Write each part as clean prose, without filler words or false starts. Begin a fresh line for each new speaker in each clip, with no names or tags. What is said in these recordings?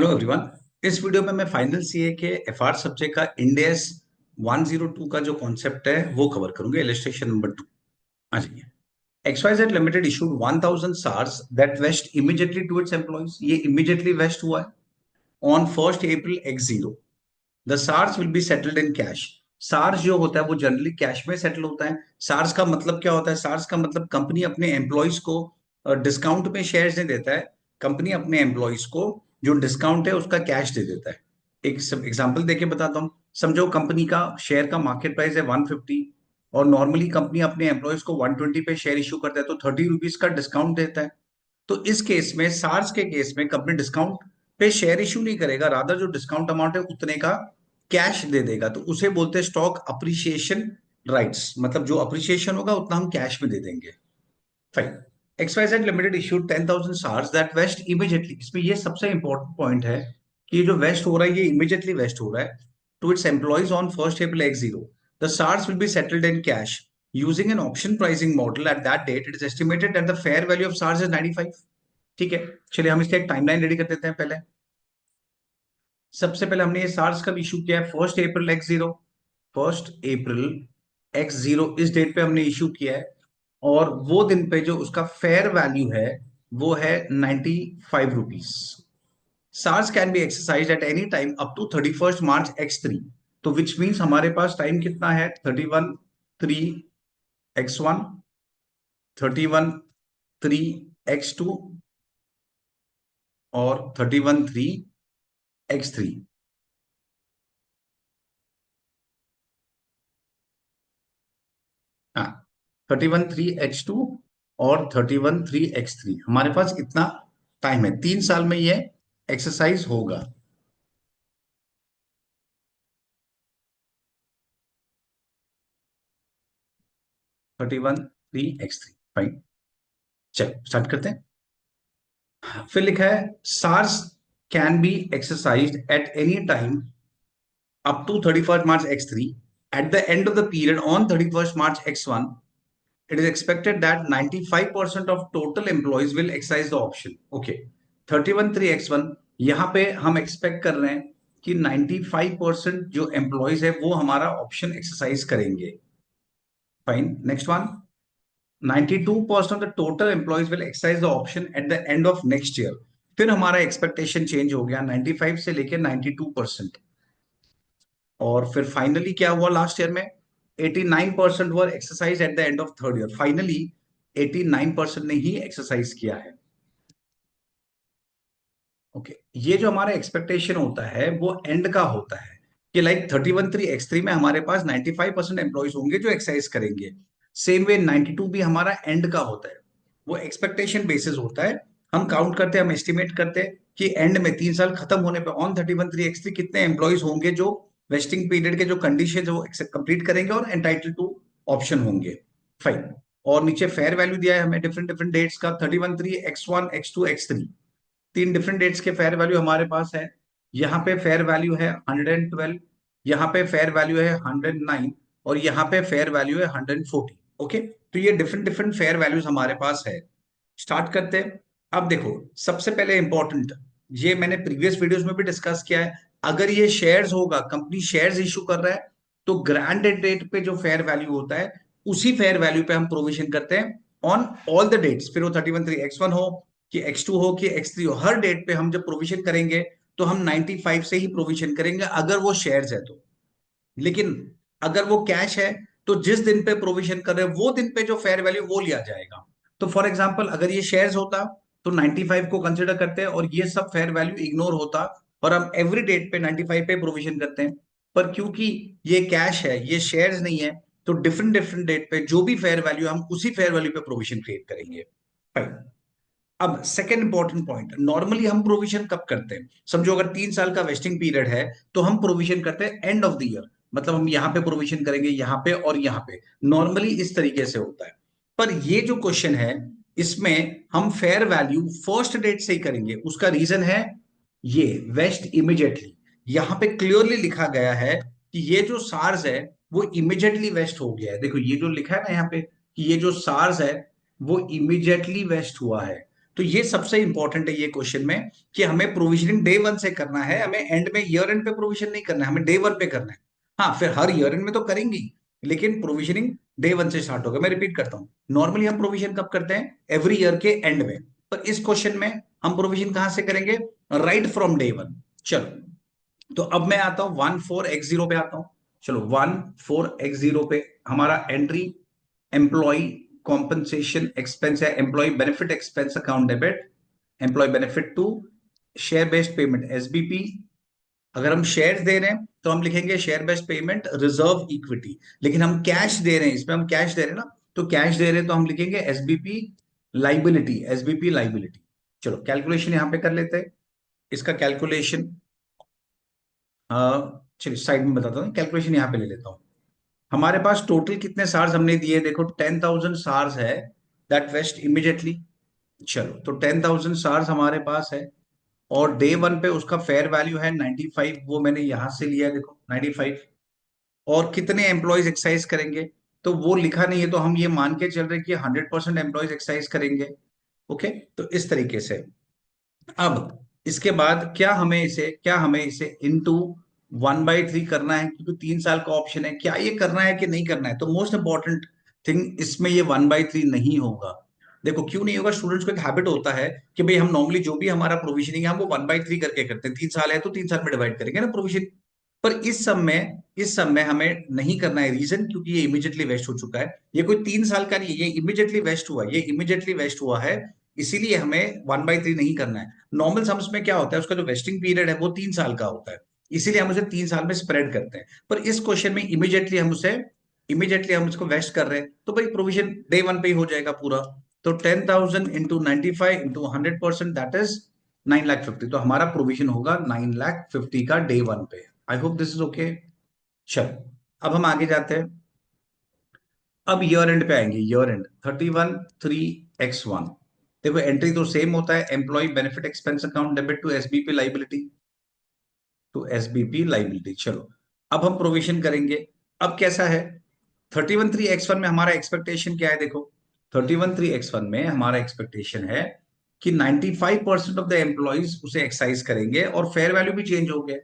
Hello everyone. इस video में मैं फाइनल सीए के एफआर सब्जेक्ट का इंडेस 102 का जो कॉन्सेप्ट है वो कवर करूंगा। इलस्ट्रेशन नंबर 2 आ जाइए। XYZ limited issued 1000 SARs that vest immediately to its employees. ये इमीडिएटली वेस्ट हुआ है on 1 April X0। The SARs will be settled in cash. SARs जो होता है वो जनरली कैश में सेटल होता है। SARs का मतलब क्या होता है? SARs का मतलब कंपनी अपने एम्प्लॉइज को डिस्काउंट में शेयर्स नहीं देता है। कंपनी अपने एम्प्लॉइज को जो डिस्काउंट है उसका कैश दे देता है। एक एग्जांपल देके बताता हूँ। समझो कंपनी का शेयर का मार्केट प्राइस है 150 और नॉर्मली कंपनी अपने एम्प्लॉइज को 120 पे शेयर इशू करता है तो 30 रुपीज का डिस्काउंट देता है। तो इस केस में सार्स के केस में कंपनी डिस्काउंट पे शेयर इशू नहीं करेगा, रादर जो डिस्काउंट अमाउंट है उतने का कैश दे देगा। तो उसे बोलते हैं स्टॉक अप्रिसिएशन राइट्स। मतलब जो अप्रिसिएशन होगा उतना हम कैश में दे देंगे। Fine. XYZ limited issued 10,000 SARs that vest immediately. इसमें ये सबसे इंपॉर्टेंट पॉइंट है कि ये जो वेस्ट हो रहा है ये इमीडिएटली वेस्ट हो रहा है to its employees on 1 April X0। The SARs will be settled in cash using an option pricing model. At that date it is estimated that the fair value of SARs is 95। ठीक है, चलिए हम इसका एक timeline ready कर देते हैं। पहले सबसे पहले हमने ये सार्स कब इशू किया है? 1 अप्रैल X0। 1 अप्रैल X0 इस डेट पे हमने इशू किया है और वो दिन पे जो उसका फेयर वैल्यू है वो है 95 rupees. SARs can be exercise at any time up to 31 March X3। तो विच मीन्स हमारे पास टाइम कितना है? 31/3/X1, 31/3/X2 और 31/3/X3। हाँ, 31/3/H2 और 31/3/X3 हमारे पास इतना टाइम है। 3 साल में ये एक्सरसाइज होगा। 31/3/X3। फाइन, चलो स्टार्ट करते हैं। फिर लिखा है SARs can be exercise at any time up to 31 March X3। At the end of the period on 31 March X1 it is expected that 95% of total employees will exercise the option. Okay, 31/3/X1 यहां पे हम expect कर रहे हैं कि 95% जो employees है वो हमारा ऑप्शन एक्सरसाइज करेंगे। Fine, next one. 92% of the total employees will exercise the option eight the end of next year. फिर हमारा एक्सपेक्टेशन चेंज हो गया 95 से लेकर 92%। और फिर फाइनली क्या हुआ लास्ट ईयर में? 89% were exercise at the end of third year. Finally 89% ने ही एक्सरसाइज किया है। ओके, ये जो हमारा एक्सपेक्टेशन होता है वो एंड का होता है कि लाइक 31/3/X3 में हमारे पास 95% एम्प्लॉयज होंगे जो एक्सरसाइज करेंगे। सेम वे 92 भी हमारा एंड का होता है। वो एक्सपेक्टेशन बेसिस होता है। हम काउंट करते हैं, हम एस्टिमेट करते हैं कि एंड में 3 साल खत्म होने पे ऑन 31/3/X3 कितने एम्प्लॉयज होंगे जो वेस्टिंग पीरियड के जो कंडीशन है वो कंप्लीट करेंगे और एंटाइटल टू ऑप्शन होंगे। फाइन। और नीचे फेयर वैल्यू दिया है हमें डिफरेंट डिफरेंट डेट्स का। 31/3/X1 X2 X3 तीन डिफरेंट डेट्स के फेयर वैल्यू हमारे पास है। यहाँ पे फेयर वैल्यू है 112, यहाँ पे फेयर वैल्यू है 109 और यहाँ पे फेयर वैल्यू है 140। ओके, तो ये डिफरेंट डिफरेंट फेयर वैल्यूज हमारे पास है। स्टार्ट करते हैं। अब देखो, सबसे पहले इंपॉर्टेंट, ये मैंने प्रीवियस वीडियोस में भी डिस्कस किया है। अगर ये शेयर्स होगा, कंपनी शेयर्स इशू कर रहा है तो ग्रांड डेट पे जो फेयर वैल्यू होता है उसी फेयर वैल्यू पे हम प्रोविजन करते हैं ऑन ऑल द डेट्स। फिर वो 31/3/X1 हो कि X2 हो कि X3 हो, हर डेट पे हम जब प्रोविजन करेंगे तो हम 95 से ही प्रोविजन करेंगे अगर वो शेयर्स है तो। लेकिन अगर वो कैश है तो जिस दिन पे प्रोविजन कर रहे हैं वो दिन पे जो फेयर वैल्यू वो लिया जाएगा। तो फॉर एग्जांपल अगर ये शेयर्स होता तो 95 को कंसिडर करते हैं और ये सब फेयर वैल्यू इग्नोर होता और हम एवरी डेट पे 95 पे प्रोविजन करते हैं। पर क्योंकि ये कैश है, ये शेयर्स नहीं है, तो डिफरेंट डिफरेंट डेट पे जो भी फेयर वैल्यू हम उसी फेयर वैल्यू पे प्रोविजन क्रिएट करेंगे। Fine. अब सेकेंड इंपॉर्टेंट पॉइंट, नॉर्मली हम प्रोविजन कब करते हैं? समझो अगर 3 साल का वेस्टिंग पीरियड है तो हम प्रोविजन करते हैं एंड ऑफ द ईयर। मतलब हम यहाँ पे प्रोविजन करेंगे, यहाँ पे और यहाँ पे। नॉर्मली इस तरीके से होता है। पर ये जो क्वेश्चन है इसमें हम फेयर वैल्यू फर्स्ट डेट से ही करेंगे। उसका रीजन है ये वेस्ट इमीडिएटली। यहाँ पे क्लियरली लिखा गया है कि ये जो सार्स है वो इमीडिएटली वेस्ट हो गया है। देखो ये जो लिखा है ना यहाँ पे कि ये जो सार्स है वो इमीडिएटली वेस्ट हुआ है। तो ये सबसे इंपॉर्टेंट है ये क्वेश्चन में, कि हमें प्रोविजनिंग डे वन से करना है, हमें एंड में ईयर एंड पे प्रोविजन नहीं करना है, हमें डे वन पे करना है। हाँ, फिर हर ईयर एंड में तो करेंगी, लेकिन प्रोविजनिंग डे वन से स्टार्ट होगा। मैं रिपीट करता हूँ, नॉर्मली हम प्रोविजन कब करते हैं? एवरी ईयर के एंड में। पर इस क्वेश्चन में हम प्रोविजन कहां से करेंगे? Right from day one. चलो, तो अब मैं आता हूं 14x0 पे आता हूं। चलो 14x0 पे हमारा एंट्री एम्प्लॉय कॉम्पनसेशन एक्सपेंस है, employee benefit expense account debit, employee benefit to share based payment SBP. अगर हम शेयर दे रहे हैं तो हम लिखेंगे share based payment reserve equity, लेकिन हम कैश दे रहे हैं, इसमें हम कैश दे रहे हैं ना, तो कैश दे रहे हैं तो हम लिखेंगे एसबीपी लाइबिलिटी, एसबीपी लाइबिलिटी। चलो कैलकुलेशन यहां पे कर लेते हैं, इसका कैलकुलेशन चलिए साइड में बताता हूँ, कैलकुलेशन यहाँ पे ले लेता हूँ। हमारे पास टोटल कितने सार्स हमने दिए? देखो 10,000 सार्स है, दैट वेस्ट इमीडिएटली। चलो, तो 10,000 सार्स हमारे पास है, और डे वन पे उसका फेयर वैल्यू है 95, वो मैंने यहां से लिया है, देखो 95। और कितने एम्प्लॉयज एक्सरसाइज करेंगे, तो वो लिखा नहीं है, तो हम ये मान के चल रहे हैं कि 100% एम्प्लॉयज एक्सरसाइज करेंगे। ओके, तो इस तरीके से। अब इसके बाद क्या हमें इसे इनटू 1/3 करना है, क्योंकि 3 साल का ऑप्शन है, क्या ये करना है कि नहीं करना है? तो मोस्ट इंपॉर्टेंट थिंग इसमें ये 1/3 नहीं होगा। देखो क्यों नहीं होगा, स्टूडेंट्स को एक हैबिट होता है कि भाई हम नॉर्मली जो भी हमारा प्रोविजनिंग है हम वो 1/3 करके करते हैं, 3 साल है तो 3 साल में डिवाइड करेंगे ना प्रोविजन। पर इस सब में हमें नहीं करना है, रीजन क्योंकि ये इमीडिएटली वेस्ट हो चुका है। ये कोई 3 साल का नहीं है, ये इमीडिएटली वेस्ट हुआ, ये इमीडिएटली वेस्ट हुआ है, इसीलिए हमें 1/3 नहीं करना है। नॉर्मल सम्स में क्या होता है, उसका जो वेस्टिंग पीरियड है वो 3 साल का होता है, इसीलिए हम उसे 3 साल में स्प्रेड करते हैं। पर इस क्वेश्चन में इमीडिएटली हम उसको वेस्ट कर रहे हैं, तो भाई प्रोविजन डे वन पे ही हो जाएगा पूरा। तो 10,000 इंटू 95 इंटू 100%, दैट इज 9,50,000। तो हमारा प्रोविजन होगा 9,50,000 का डे वन पे। I hope this is okay. चलो, अब हम आगे जाते हैं। अब ईयर एंड पे आएंगे, ईयर एंड 31/3/X1। देखो एंट्री तो सेम होता है, employee benefit expense account debit to SBP liability, चलो, अब हम प्रोविजन करेंगे। अब कैसा है? 31/3/X1 में हमारा एक्सपेक्टेशन क्या है? देखो 31/3/X1 में हमारा एक्सपेक्टेशन है कि 95% ऑफ द एम्प्लॉइज उसे एक्सरसाइज करेंगे, और फेयर वैल्यू भी चेंज हो गया।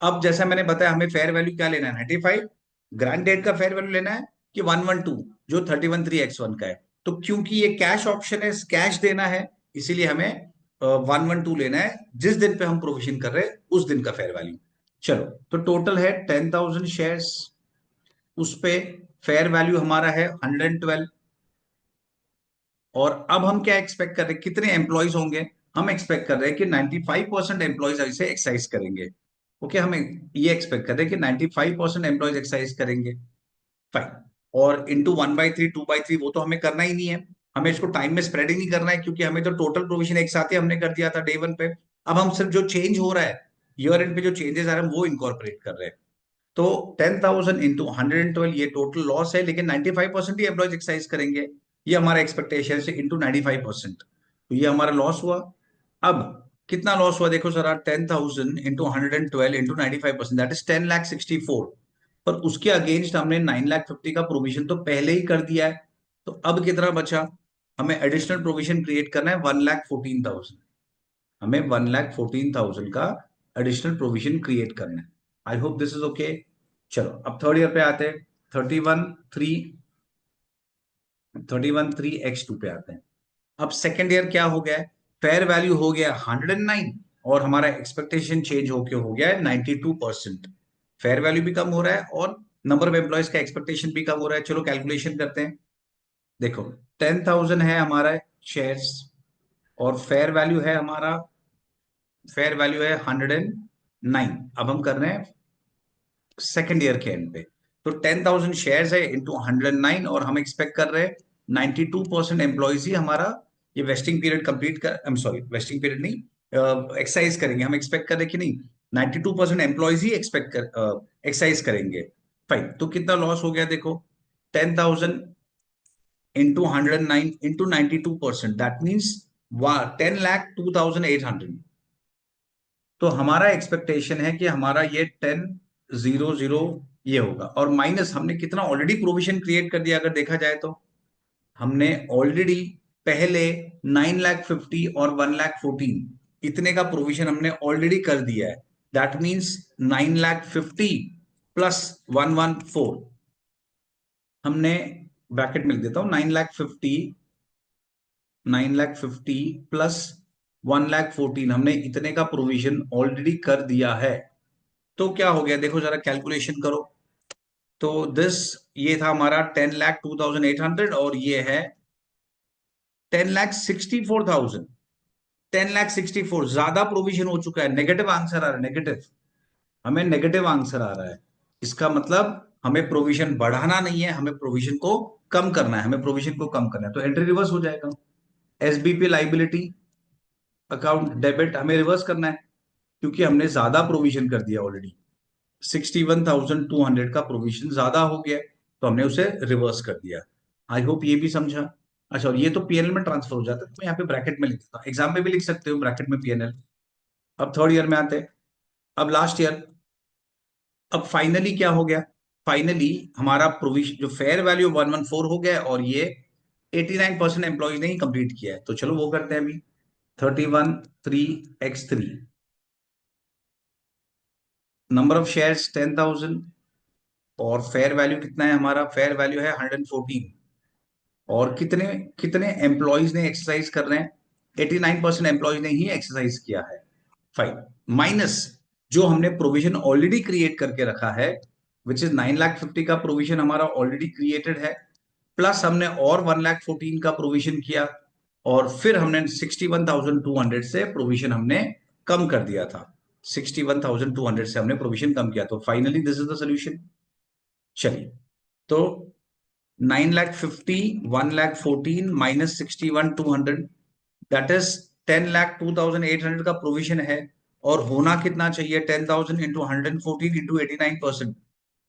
अब जैसा मैंने बताया, हमें फेयर वैल्यू क्या लेना है? 95 ग्रांड डेट का फेयर वैल्यू लेना है, कि 112 जो 31/3/X1 का है। तो क्योंकि ये कैश ऑप्शन है, कैश देना है, इसीलिए हमें 112 लेना है, जिस दिन पे हम प्रोविजन कर रहे हैं उस दिन का फेयर वैल्यू। चलो, तो टोटल है 10,000 शेयर्स, उस पे फेयर वैल्यू हमारा है 112। और अब हम क्या एक्सपेक्ट कर रहे हैं, कितने एम्प्लॉयज होंगे? हम एक्सपेक्ट कर रहे हैं कि 95% एम्प्लॉयज इसे एक्सरसाइज करेंगे। ओके, हम ये एक्सपेक्ट कर रहे हैं कि 95% एम्प्लॉयज एक्सरसाइज करेंगे। फाइन। और इंटू 1/3 2/3 वो तो हमें करना ही नहीं है, हमें इसको टाइम में स्प्रेड ही नहीं करना है, क्योंकि हमें तो टोटल प्रोविजन एक साथ ही हमने कर दिया था डे वन पे। अब हम सिर्फ जो चेंज हो रहा है, ईयर एंड पे जो चेंजेस आ रहे हैं वो इनकॉर्पोरेट कर रहे हैं। तो 10,000 इंटू 112 ये टोटल लॉस है, लेकिन 95% ही एम्प्लॉयज एक्सरसाइज करेंगे, ये हमारा एक्सपेक्टेशन है, इंटू 95%। तो ये हमारा लॉस हुआ। अब कितना लॉस हुआ देखो जरा, 10,000 इंटू 112 इंटू 95%, दैट इज 10,64। पर उसके अगेंस्ट हमने 9,50,000 का प्रोविजन तो पहले ही कर दिया है, तो अब कितना बचा? हमें एडिशनल प्रोविजन क्रिएट करना है 1,14,000। हमें 1,14,000 का एडिशनल प्रोविजन क्रिएट करना है। I hope this is okay. चलो, अब थर्ड ईयर पे आते हैं, 31/3/X2 पे आते हैं। अब सेकेंड ईयर क्या हो गया है? फेयर वैल्यू हो गया 109, और हमारा एक्सपेक्टेशन चेंज होके हो गया है 92%। फेयर वैल्यू भी कम हो रहा है, और नंबर ऑफ एम्प्लॉयज का एक्सपेक्टेशन भी कम हो रहा है। चलो कैलकुलेशन करते हैं। देखो 10,000 है हमारा शेयर्स, और फेयर वैल्यू है 109। अब हम कर रहे हैं सेकेंड ईयर के एंड पे। तो 10,000 शेयर्स है इंटू 109, और हम एक्सपेक्ट कर रहे हैं 92% एम्प्लॉयज ही हमारा ये वेस्टिंग पीरियड कंप्लीट कर, I am sorry vesting period नहीं, एक्सरसाइज करेंगे। हम एक्सपेक्ट कर रहे हैं कि नहीं, 92% एम्प्लॉयज ही एक्सरसाइज करेंगे। फाइन, तो कितना लॉस हो गया देखो, 10,000 इंटू 109 इंटू 92%, दैट मीन्स 10,02,800। तो हमारा एक्सपेक्टेशन है कि हमारा ये 10,000 ये होगा, और माइनस हमने कितना ऑलरेडी प्रोविजन क्रिएट कर दिया, अगर देखा जाए तो हमने ऑलरेडी पहले 9,50,000 और 1,14,000 इतने का प्रोविजन हमने ऑलरेडी कर दिया है। दैट मीन्स 9,50,000 प्लस 114 हमने ब्रैकेट में लिख देता हूं, 9,50,000 प्लस 1,14,000 हमने इतने का प्रोविजन ऑलरेडी कर दिया है। तो क्या हो गया, देखो जरा कैलकुलेशन करो। तो दिस, ये था हमारा 10,02,800 और ये है 10,64,000। 10,64 ज्यादा प्रोविजन हो चुका है, नेगेटिव आंसर आ रहा है, नेगेटिव, हमें नेगेटिव आंसर आ रहा है। इसका मतलब हमें प्रोविजन बढ़ाना नहीं है, हमें प्रोविजन को कम करना है, हमें प्रोविजन को कम करना है। तो एंट्री रिवर्स हो जाएगा। एसबीपी लाइबिलिटी अकाउंट डेबिट हमें रिवर्स करना है, क्योंकि हमने ज्यादा प्रोविजन कर दिया ऑलरेडी। 61,200 का प्रोविजन ज्यादा हो गया, तो हमने उसे रिवर्स कर दिया। आई होप ये भी समझा। अच्छा, और ये तो पीएनएल में ट्रांसफर हो जाता है, तो यहाँ पे ब्रैकेट में लिख देता हूँ, एग्जाम में भी लिख सकते हो ब्रैकेट में पीएनएल। अब थर्ड ईयर में आते हैं, अब लास्ट ईयर। अब फाइनली क्या हो गया, फाइनली हमारा प्रोविजन जो फेयर वैल्यू 114 हो गया, और ये 89% एम्प्लॉयज ने ही कंप्लीट किया है। तो चलो वो करते हैं अभी। 31,3x3, नंबर ऑफ शेयर्स 10,000, और फेयर वैल्यू कितना है हमारा, फेयर वैल्यू है 114। और कितने कितने एम्प्लॉयज ने एक्सरसाइज कर रहे हैं, 89% एम्प्लॉयज ने ही एक्सरसाइज किया है। फाइन, माइनस जो हमने प्रोविजन ऑलरेडी क्रिएट करके रखा है, विच इज 9,50,000 का प्रोविजन हमारा ऑलरेडी क्रिएटेड है, प्लस हमने और 1,14,000 का प्रोविजन किया, और फिर हमने 61,200 से प्रोविजन हमने कम कर दिया था। 61,200 से हमने प्रोविजन कम किया, तो finally this is the solution. चलिए, तो 9,50,000 1,14,000 माइनस 61,200, दैट इज 10,02,800 का प्रोविजन है। और होना कितना चाहिए, 10,000 इंटू 114 इंटू 89%,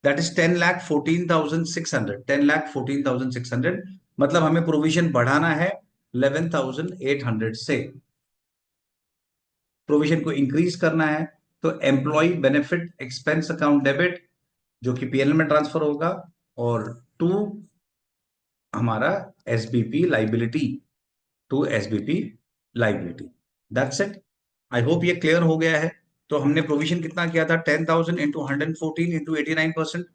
दैट इज 10,14,600। 10,14,600 मतलब हमें प्रोविजन बढ़ाना है 11,800 से, प्रोविजन को इंक्रीज करना है। तो employee benefit expense account debit, जो कि पीएनएल में ट्रांसफर होगा, और टू हमारा SBP liability, to SBP liability. That's it. I hope ये क्लियर हो गया है। तो हमने प्रोविजन कितना किया था, 10,000 इंटू 114 इंटू 89%,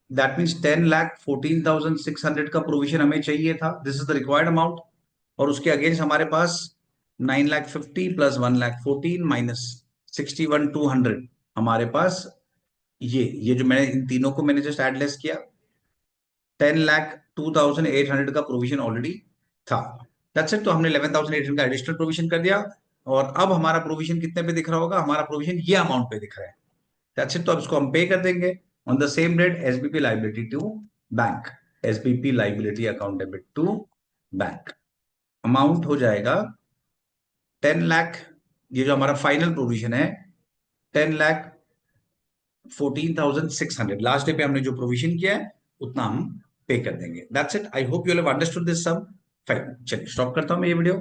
दैट मीन्स 10,14,600 का प्रोविजन हमें चाहिए था। This is the required amount. और उसके अगेंस्ट हमारे पास 9,50,000 प्लस 1,14,000 माइनस 61,200 हमारे पास, ये जो मैंने इन तीनों को मैंने जस्ट एडलेस किया, 10,02,800 का प्रोविजन ऑलरेडी था। That's it. तो हमने 11,800 का एडिशनल प्रोविजन कर दिया, और अब हमारा प्रोविजन कितने पे दिख रहा होगा, हमारा प्रोविजन ये अमाउंट पे दिख रहा है। That's it. तो अब इसको हम पे कर देंगे on the same date, SBP liability to bank, SBP liability account debit to bank. Amount हो जाएगा 10 लाख, ये जो हमारा फाइनल प्रोविजन है 10,14,600, लास्ट डे पे हमने जो प्रोविजन किया है उतना हम पे कर देंगे। That's it. I hope you have understood this sum. Fine, चलिए स्टॉप करता हूं मैं ये वीडियो।